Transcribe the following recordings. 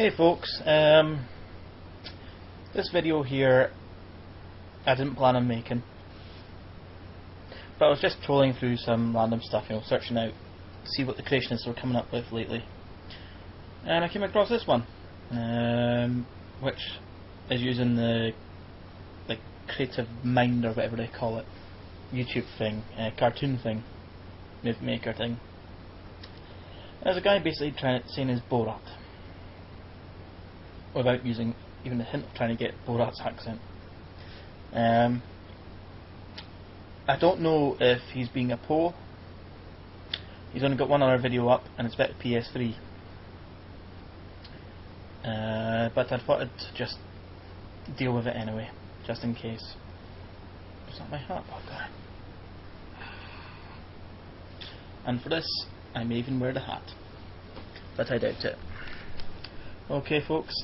Hey folks, this video here I didn't plan on making, but I was just trolling through some random stuff, searching out, see what the creationists were coming up with lately, and I came across this one, which is using the creative mind or whatever they call it, YouTube thing, cartoon thing, movie maker thing. There's a guy basically saying his Borat, without using even a hint of trying to get Borat's accent. I don't know if he's being a po. He's only got one other video up, and it's about the PS3. But I thought I'd just deal with it anyway, just in case. Is that my hat back there? And for this, I may even wear the hat, but I doubt it. Okay folks,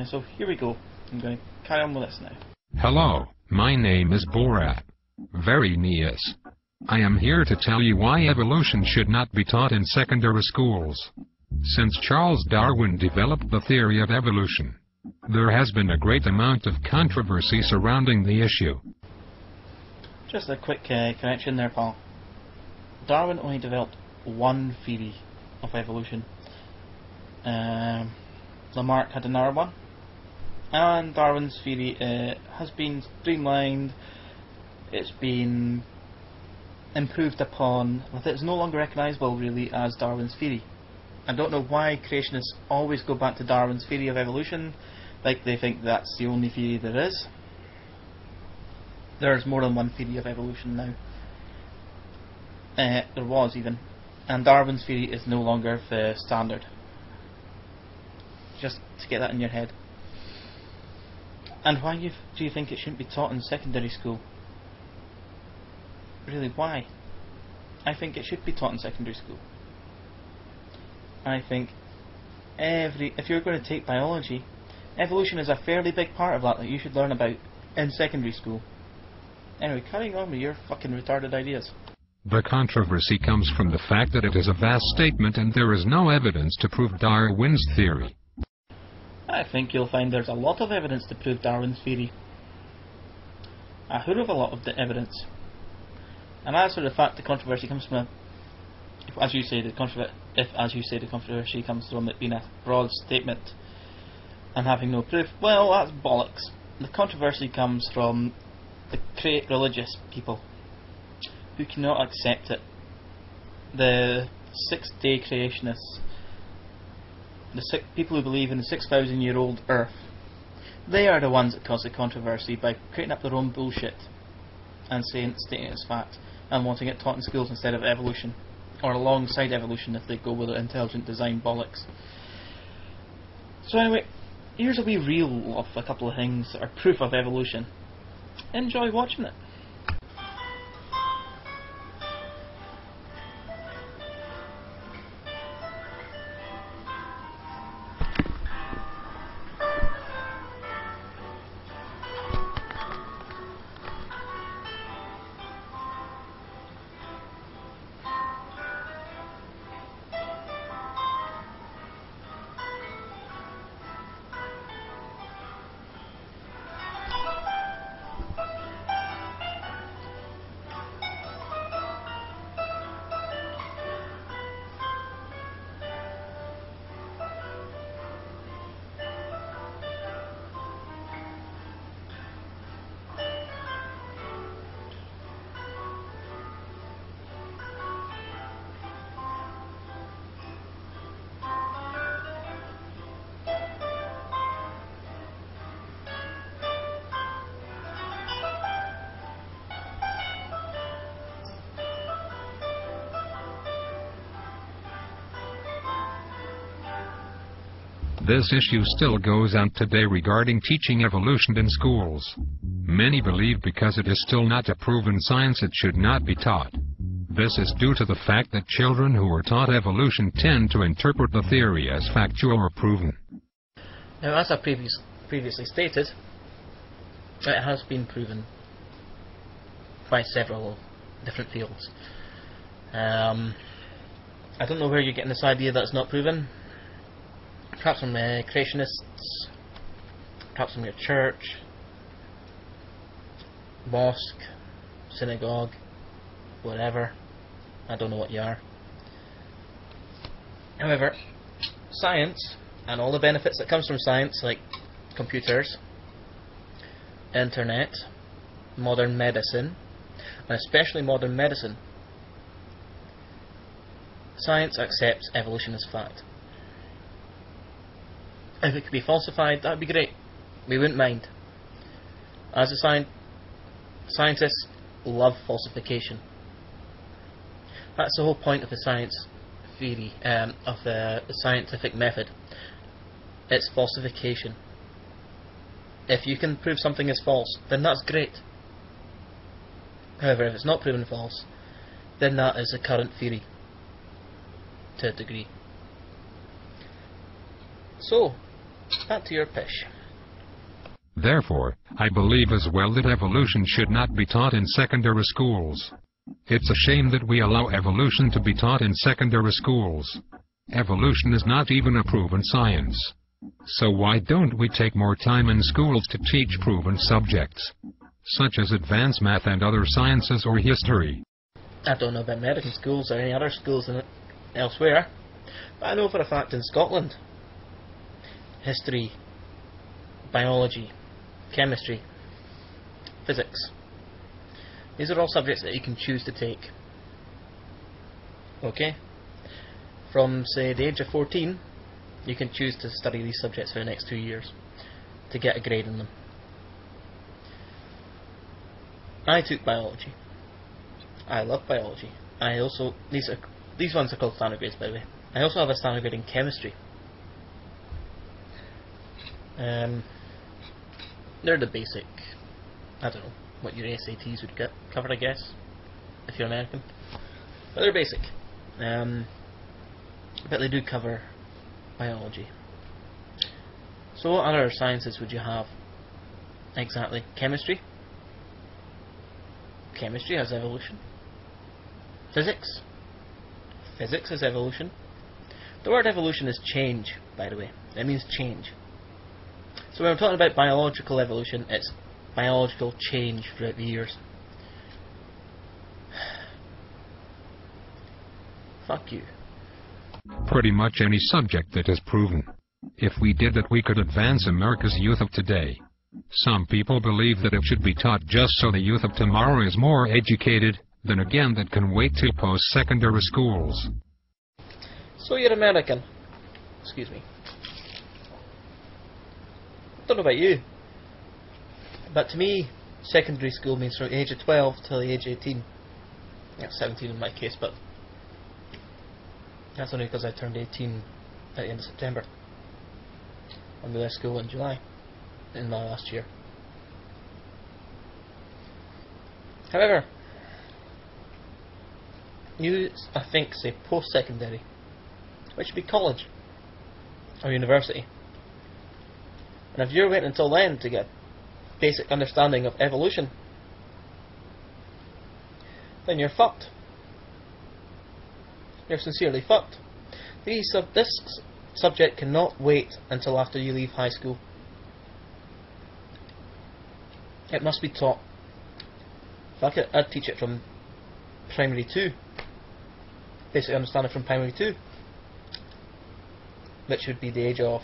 so here we go. I'm going to carry on with this now. Hello, my name is Borat. Very nice. I am here to tell you why evolution should not be taught in secondary schools. Since Charles Darwin developed the theory of evolution, there has been a great amount of controversy surrounding the issue. Just a quick correction there, pal. Darwin only developed one theory of evolution. Lamarck had another one, and Darwin's theory has been streamlined, it's been improved upon, but it's no longer recognisable really as Darwin's theory. I don't know why creationists always go back to Darwin's theory of evolution, like they think that's the only theory there is. There's more than one theory of evolution now. There was even, and Darwin's theory is no longer the standard. Just to get that in your head. And why do you think it shouldn't be taught in secondary school? Really, why? I think it should be taught in secondary school. I think if you're going to take biology, evolution is a fairly big part of that you should learn about in secondary school. Anyway, carrying on with your fucking retarded ideas. The controversy comes from the fact that it is a vast statement and there is no evidence to prove Darwin's theory. I think you'll find there's a lot of evidence to prove Darwin's theory. A hoot of a lot of the evidence. And as for the fact the controversy comes from if as you say the controversy comes from it being a broad statement and having no proof, well, that's bollocks. The controversy comes from the religious people who cannot accept it. The 6-day creationists, the people who believe in the 6,000-year-old Earth, they are the ones that cause the controversy by creating up their own bullshit and stating it as fact and wanting it taught in schools instead of evolution, or alongside evolution if they go with the intelligent design bollocks. So anyway, here's a wee reel of a couple of things that are proof of evolution. Enjoy watching it. This issue still goes on today regarding teaching evolution in schools. Many believe because it is still not a proven science it should not be taught. This is due to the fact that children who are taught evolution tend to interpret the theory as factual or proven. Now, as I previously stated, it has been proven by several different fields. I don't know where you're getting this idea that it's not proven. perhaps from creationists, perhaps from your church, mosque, synagogue, whatever. I don't know what you are. However, science and all the benefits that comes from science, like computers, internet, modern medicine, and especially modern medicine, science accepts evolution as fact. If it could be falsified, that would be great. We wouldn't mind. As a scientists love falsification. That's the whole point of the science theory, of the scientific method. It's falsification. If you can prove something is false, then that's great. However, if it's not proven false, then that is the current theory, to a degree. So, back to your pitch. Therefore, I believe as well that evolution should not be taught in secondary schools. It's a shame that we allow evolution to be taught in secondary schools. Evolution is not even a proven science. So why don't we take more time in schools to teach proven subjects, such as advanced math and other sciences or history? I don't know about American schools or any other schools elsewhere, but I know for a fact in Scotland, history, biology, chemistry, physics, these are all subjects that you can choose to take. Okay? From, say, the age of 14, you can choose to study these subjects for the next 2 years to get a grade in them. I took biology. I love biology. I also, these ones are called standard grades, by the way. I also have a standard grade in chemistry. They're the basic, I don't know, what your SATs would get covered, I guess, if you're American. But they're basic. But they do cover biology. So what other sciences would you have? Exactly. Chemistry. Chemistry has evolution. Physics. Physics is evolution. The word evolution is change, by the way. It means change. So when we're talking about biological evolution, it's biological change throughout the years. Fuck you. Pretty much any subject that is proven. If we did that, we could advance America's youth of today. Some people believe that it should be taught just so the youth of tomorrow is more educated, then again that can wait till post-secondary schools. So you're American. Excuse me. I don't know about you, but to me, secondary school means from the age of 12 till the age of 18. Yeah, 17 in my case, but that's only because I turned 18 at the end of September. And we left school in July, in my last year. However, you, I think, say post-secondary, which would be college or university. And if you're waiting until then to get basic understanding of evolution, then you're fucked. You're sincerely fucked. This subject cannot wait until after you leave high school. It must be taught. Fuck it, I'd teach it from primary 2. Basic understanding from primary 2. Which would be the age of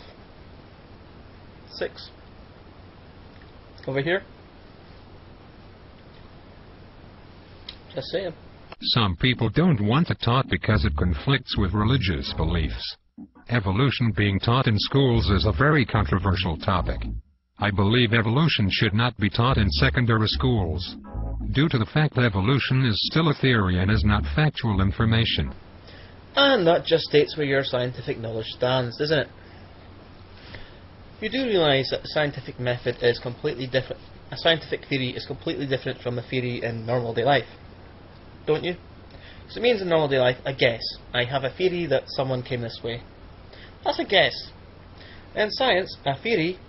6. Over here. Just saying. Some people don't want it taught because it conflicts with religious beliefs. Evolution being taught in schools is a very controversial topic. I believe evolution should not be taught in secondary schools, due to the fact that evolution is still a theory and is not factual information. And that just states where your scientific knowledge stands, doesn't it? You do realise that the scientific method is completely different. A scientific theory is completely different from a theory in normal day life, don't you? So it means in normal day life, a guess. I have a theory that someone came this way. That's a guess. In science, a theory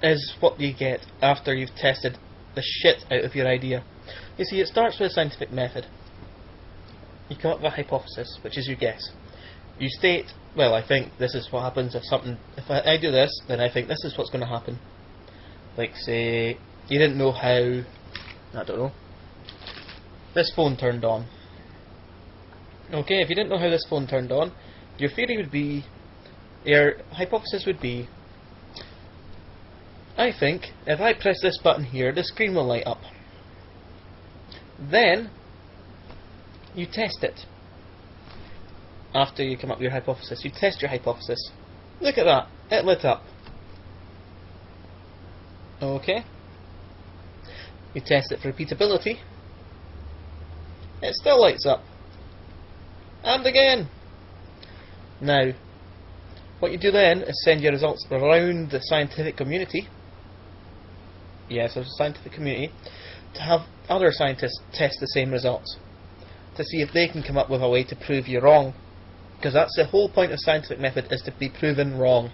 is what you get after you've tested the shit out of your idea. You see, it starts with a scientific method. You come up with a hypothesis, which is your guess. You state, well, I think this is what happens if I do this, then I think this is what's going to happen. Like, say, you didn't know how, I don't know, this phone turned on. Okay, if you didn't know how this phone turned on, your theory would be, your hypothesis would be, I think if I press this button here, the screen will light up. Then, you test it. After you come up with your hypothesis, you test your hypothesis. Look at that, it lit up. Okay. You test it for repeatability. It still lights up. And again. Now, what you do then is send your results around the scientific community. Yes, there's a scientific community, to have other scientists test the same results, to see if they can come up with a way to prove you wrong. Because that's the whole point of scientific method, is to be proven wrong.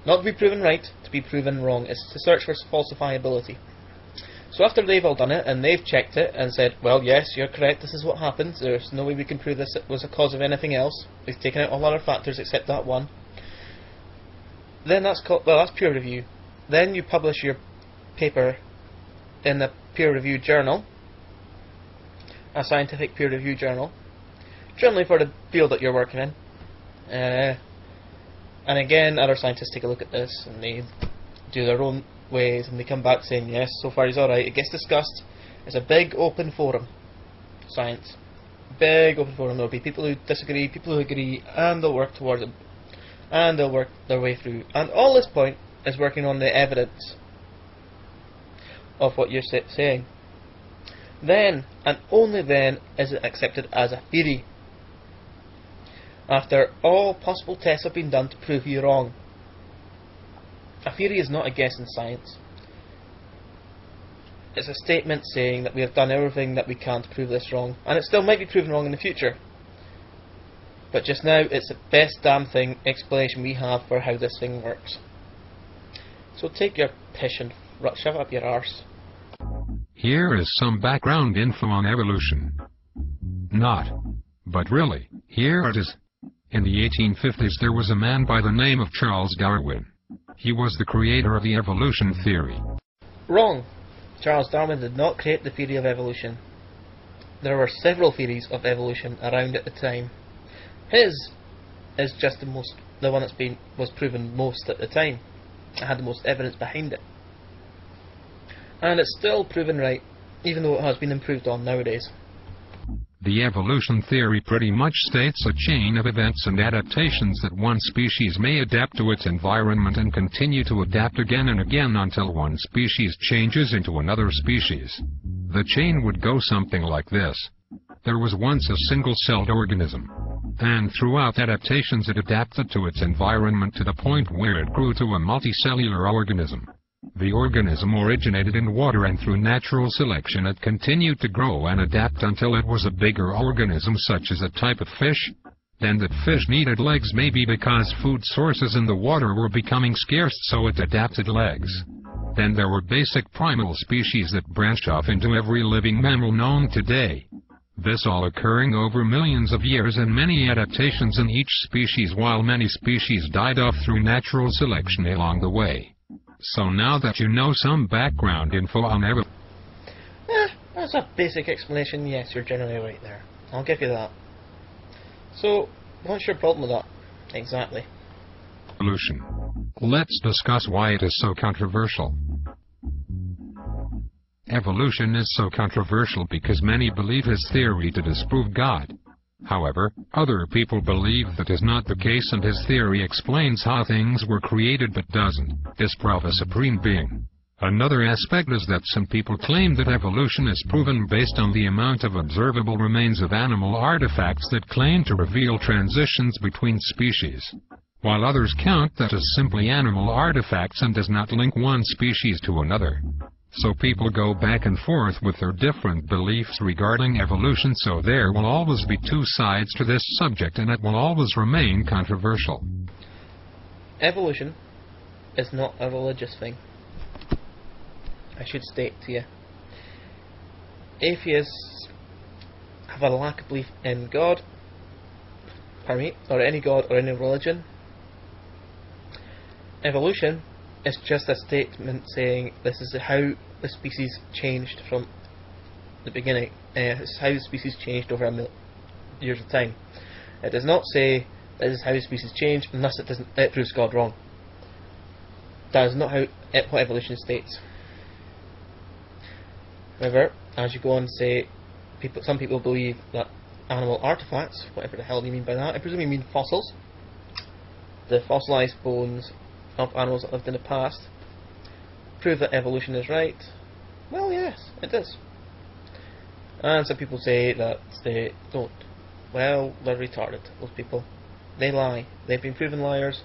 Not to be proven right, to be proven wrong. It's to search for falsifiability. So after they've all done it, and they've checked it, and said, well, yes, you're correct, this is what happened, there's no way we can prove this was a cause of anything else, we've taken out all other factors except that one, then that's called, well, that's peer review. Then you publish your paper in a peer-reviewed journal, a scientific peer-reviewed journal, generally for the field that you're working in. And again, other scientists take a look at this, and they do their own ways, and they come back saying, yes, so far he's alright. It gets discussed. It's a big open forum. Science. Big open forum. There'll be people who disagree, people who agree, and they'll work towards it. And they'll work their way through. And all this point is working on the evidence of what you're saying. Then, and only then, is it accepted as a theory. After all possible tests have been done to prove you wrong. A theory is not a guess in science. It's a statement saying that we have done everything that we can to prove this wrong, and it still might be proven wrong in the future. But just now, it's the best damn thing explanation we have for how this thing works. So take your piss and shove it up your arse. Here is some background info on evolution. Not, but really, here it is. In the 1850s there was a man by the name of Charles Darwin. He was the creator of the evolution theory. Wrong. Charles Darwin did not create the theory of evolution. There were several theories of evolution around at the time. His is just the one that was proven most at the time. It had the most evidence behind it. And it's still proven right, even though it has been improved on nowadays. The evolution theory pretty much states a chain of events and adaptations that one species may adapt to its environment and continue to adapt again and again until one species changes into another species. The chain would go something like this. There was once a single-celled organism, and throughout adaptations it adapted to its environment to the point where it grew to a multicellular organism. The organism originated in water, and through natural selection it continued to grow and adapt until it was a bigger organism, such as a type of fish. Then that fish needed legs, maybe because food sources in the water were becoming scarce, so it adapted legs. Then there were basic primal species that branched off into every living mammal known today. This all occurring over millions of years, and many adaptations in each species, while many species died off through natural selection along the way. So now that you know some background info on evolution... That's a basic explanation. Yes, you're generally right there. I'll give you that. So, what's your problem with that? Exactly. Let's discuss why it is so controversial. Evolution is so controversial because many believe his theory to disprove God. However, other people believe that is not the case, and his theory explains how things were created but doesn't disprove a supreme being. Another aspect is that some people claim that evolution is proven based on the amount of observable remains of animal artifacts that claim to reveal transitions between species, while others count that as simply animal artifacts and does not link one species to another. So people go back and forth with their different beliefs regarding evolution, so there will always be two sides to this subject, and it will always remain controversial. Evolution is not a religious thing. I should state to you. Atheists have a lack of belief in God, or any god or any religion. Evolution is just a statement saying this is how the species changed from the beginning. This is how the species changed over years of time. It does not say this is how the species changed unless it proves God wrong. That is not what evolution states. However, as you go on to say, some people believe that animal artifacts, whatever the hell you mean by that, I presume you mean fossils, the fossilised bones of animals that lived in the past, prove that evolution is right. Well, yes, it is. And some people say that they don't. Well, they're retarded, those people. They lie. They've been proven liars.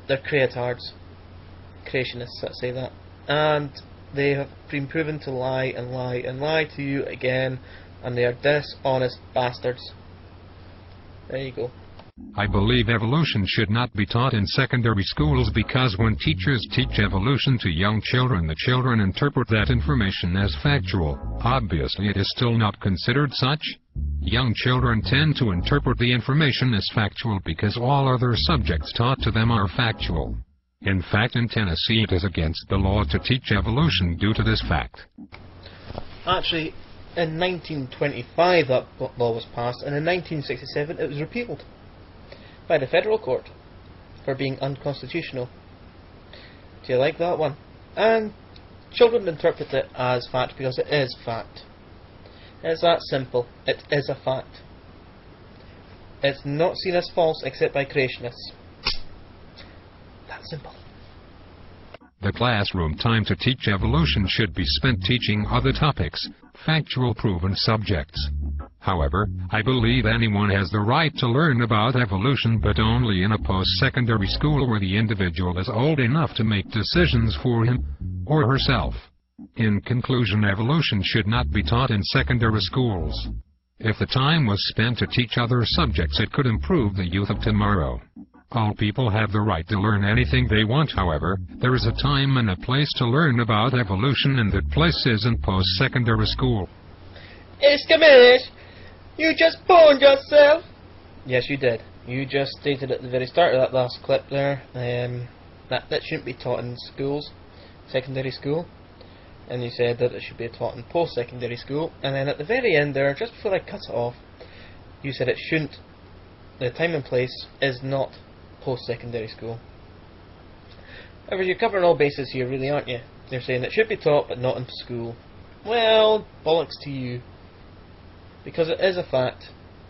They're creatards. Creationists that say that. And they have been proven to lie and lie and lie to you again, and they are dishonest bastards. There you go. I believe evolution should not be taught in secondary schools because when teachers teach evolution to young children, the children interpret that information as factual. Obviously, it is still not considered such. Young children tend to interpret the information as factual because all other subjects taught to them are factual. In fact, in Tennessee, it is against the law to teach evolution due to this fact. Actually, in 1925 that law was passed, and in 1967 it was repealed by the federal court for being unconstitutional. Do you like that one? And children interpret it as fact because it is fact. It's that simple. It is a fact. It's not seen as false except by creationists. That simple. The classroom time to teach evolution should be spent teaching other topics, factual proven subjects. However, I believe anyone has the right to learn about evolution, but only in a post-secondary school where the individual is old enough to make decisions for him or herself. In conclusion, evolution should not be taught in secondary schools. If the time was spent to teach other subjects, it could improve the youth of tomorrow. All people have the right to learn anything they want. However, there is a time and a place to learn about evolution, and that place is in post-secondary school. Iskamish! You just boned yourself! Yes, you did. You just stated at the very start of that last clip there that shouldn't be taught in schools, secondary school. And you said that it should be taught in post-secondary school. And then at the very end there, just before I cut it off, you said it shouldn't. The time and place is not post-secondary school. However, you're covering all bases here, really, aren't you? You're saying it should be taught, but not in school. Well, bollocks to you. Because it is a fact.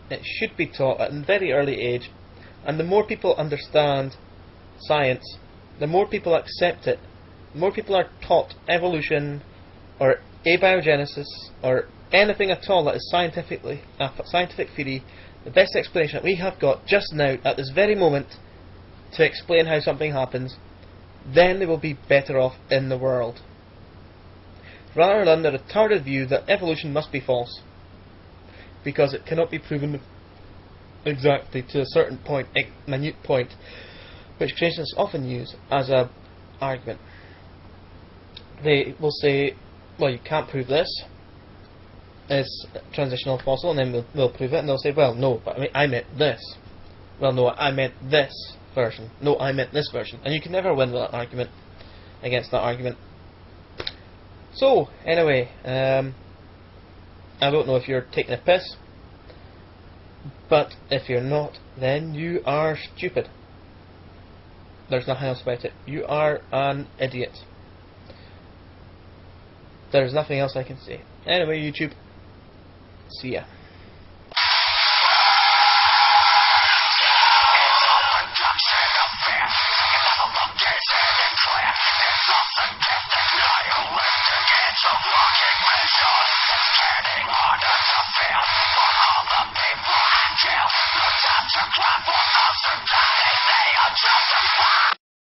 It should be taught at a very early age. And the more people understand science, the more people accept it. The more people are taught evolution, or abiogenesis, or anything at all that is scientific theory, the best explanation that we have got just now, at this very moment, to explain how something happens, then they will be better off in the world. Rather than the retarded view that evolution must be false, because it cannot be proven exactly to a certain point, minute point, which creationists often use as an argument. They will say, well, you can't prove this. It's transitional fossil, and then they'll prove it, and they'll say, well, no, but I meant this. Well, no, I meant this version. No, I meant this version. And you can never win with that argument, against that argument. So, anyway, I don't know if you're taking a piss, but if you're not, then you are stupid. There's nothing else about it. You are an idiot. There's nothing else I can say. Anyway, YouTube, see ya. Time to clap